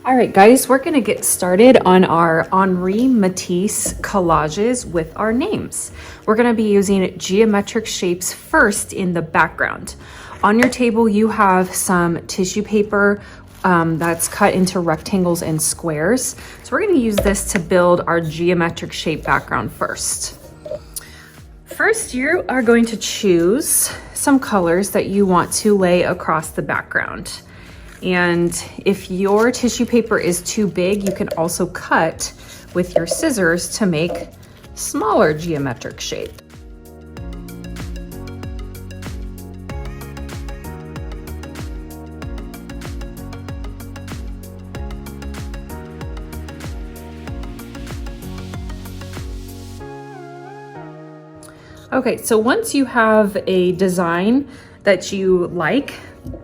All right, guys, we're gonna get started on our Henri Matisse collages with our names. We're gonna be using geometric shapes first in the background. On your table, you have some tissue paper that's cut into rectangles and squares. So we're gonna use this to build our geometric shape background first. First, you are going to choose some colors that you want to lay across the background. And if your tissue paper is too big, you can also cut with your scissors to make smaller geometric shape. Okay, so once you have a design that you like,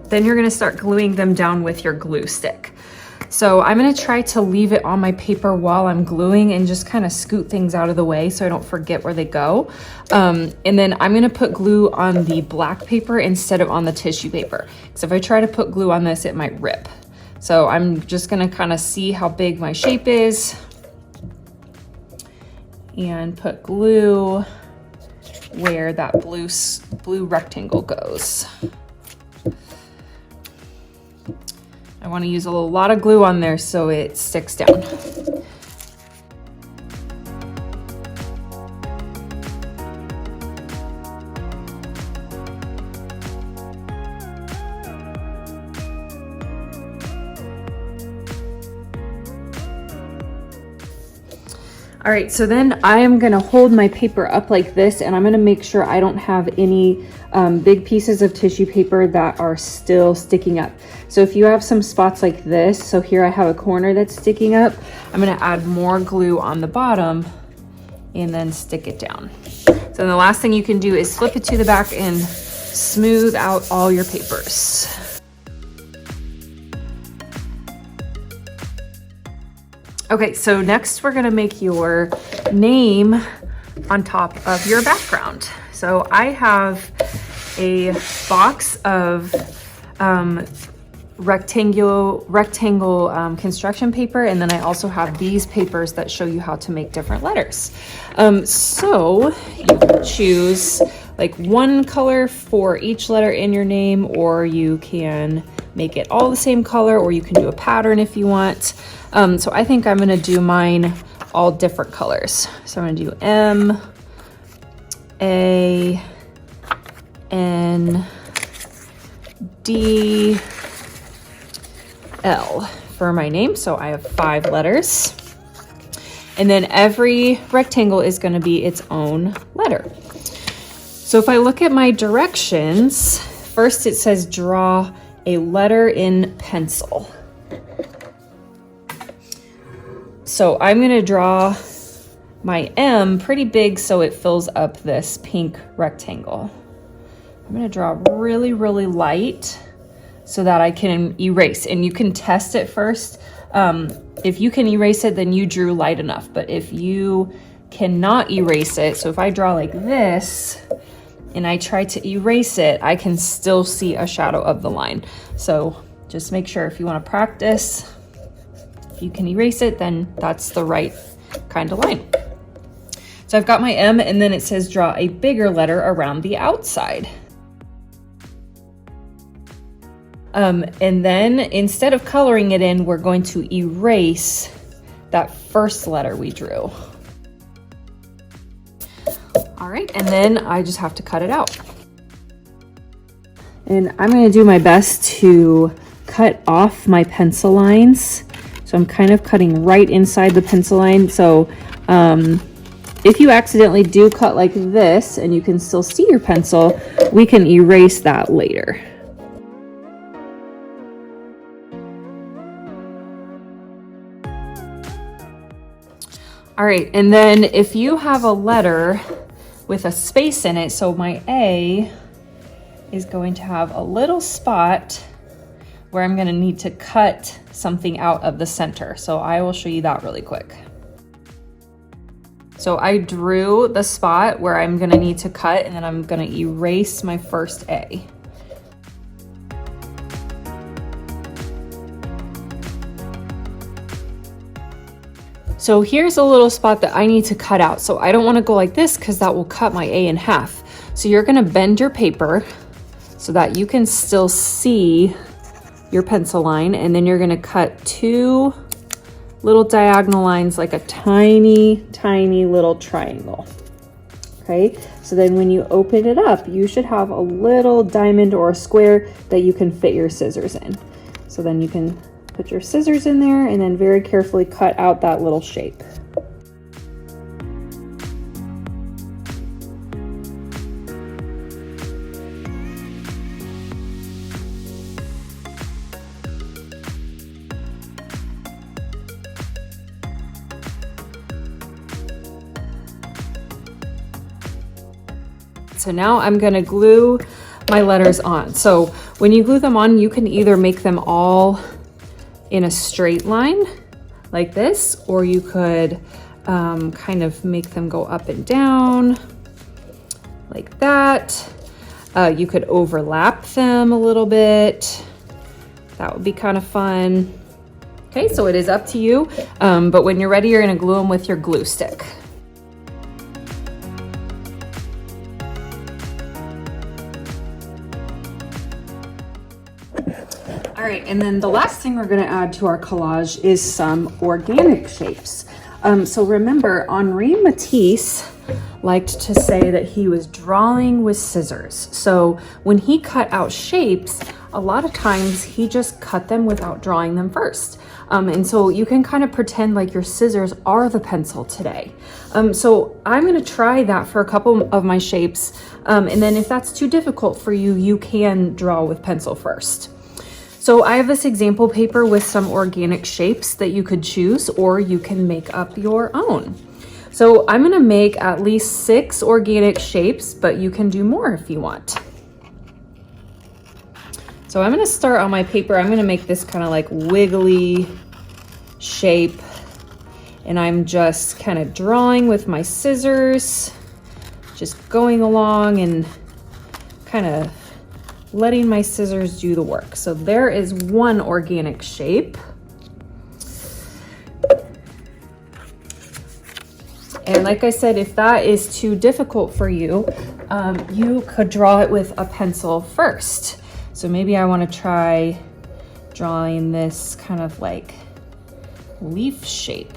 then you're gonna start gluing them down with your glue stick. So I'm gonna try to leave it on my paper while I'm gluing and just kind of scoot things out of the way so I don't forget where they go. And then I'm gonna put glue on the black paper instead of on the tissue paper. So if I try to put glue on this, it might rip. So I'm just gonna kind of see how big my shape is and put glue where that blue rectangle goes. I want to use a lot of glue on there so it sticks down. All right, so then I am gonna hold my paper up like this, and I'm gonna make sure I don't have any big pieces of tissue paper that are still sticking up. So if you have some spots like this, so here I have a corner that's sticking up, I'm gonna add more glue on the bottom and then stick it down. So then the last thing you can do is flip it to the back and smooth out all your papers. Okay, so next we're gonna make your name on top of your background. So I have a box of rectangle construction paper, and then I also have these papers that show you how to make different letters. So you can choose like one color for each letter in your name, or you can make it all the same color, or you can do a pattern if you want. So I think I'm gonna do mine all different colors. So I'm gonna do M, A, N, D, L for my name. So I have 5 letters. And then every rectangle is gonna be its own letter. So if I look at my directions, first it says draw a letter in pencil. So I'm gonna draw my M pretty big so it fills up this pink rectangle. I'm gonna draw really, really light so that I can erase, and you can test it first. If you can erase it, then you drew light enough, but if you cannot erase it, so if I draw like this and I try to erase it, I can still see a shadow of the line. So just make sure if you wanna practice, if you can erase it, then that's the right kind of line. So I've got my M, and then it says draw a bigger letter around the outside. And then instead of coloring it in, we're going to erase that first letter we drew. All right, and then I just have to cut it out. And I'm gonna do my best to cut off my pencil lines. So I'm kind of cutting right inside the pencil line. So if you accidentally do cut like this and you can still see your pencil, we can erase that later. All right, and then if you have a letter with a space in it, so my A is going to have a little spot where I'm gonna need to cut something out of the center. So I will show you that really quick. So I drew the spot where I'm gonna need to cut, and then I'm gonna erase my first A. So here's a little spot that I need to cut out. So I don't want to go like this because that will cut my A in half. So you're going to bend your paper so that you can still see your pencil line, and then you're going to cut 2 little diagonal lines like a tiny, tiny little triangle. Okay, so then when you open it up, you should have a little diamond or a square that you can fit your scissors in. So then you can put your scissors in there and then very carefully cut out that little shape. So now I'm going to glue my letters on. So when you glue them on, you can either make them all in a straight line like this, or you could kind of make them go up and down like that. You could overlap them a little bit. That would be kind of fun. Okay, so it is up to you. But when you're ready, you're going to glue them with your glue stick. All right, and then the last thing we're going to add to our collage is some organic shapes. So remember, Henri Matisse liked to say that he was drawing with scissors. So when he cut out shapes, a lot of times he just cut them without drawing them first. And so you can kind of pretend like your scissors are the pencil today. So I'm going to try that for a couple of my shapes. And then if that's too difficult for you, you can draw with pencil first. So I have this example paper with some organic shapes that you could choose, or you can make up your own. So I'm going to make at least 6 organic shapes, but you can do more if you want. So I'm going to start on my paper. I'm going to make this kind of like wiggly shape, and I'm just kind of drawing with my scissors, just going along and kind of letting my scissors do the work. So there is one organic shape. And like I said, if that is too difficult for you, you could draw it with a pencil first. So maybe I want to try drawing this kind of like leaf shape.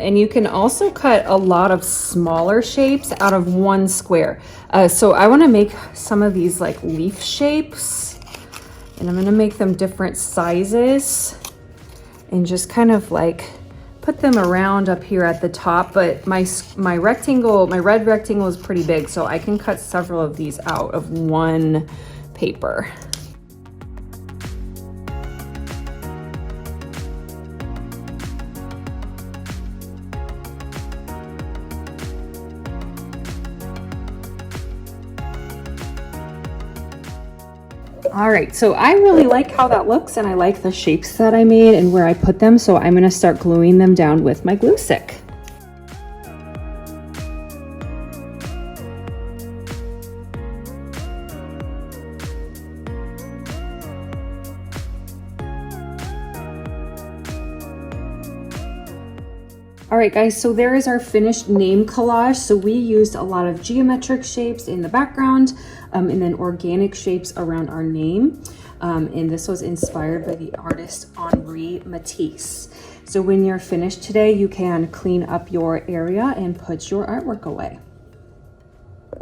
And you can also cut a lot of smaller shapes out of one square. So I want to make some of these like leaf shapes, and I'm going to make them different sizes and just kind of like put them around up here at the top. But my red rectangle is pretty big, so I can cut several of these out of one paper. All right, so I really like how that looks, and I like the shapes that I made and where I put them, so I'm gonna start gluing them down with my glue stick. All right, guys, so there is our finished name collage. So we used a lot of geometric shapes in the background, and then organic shapes around our name. And this was inspired by the artist Henri Matisse. So when you're finished today, you can clean up your area and put your artwork away.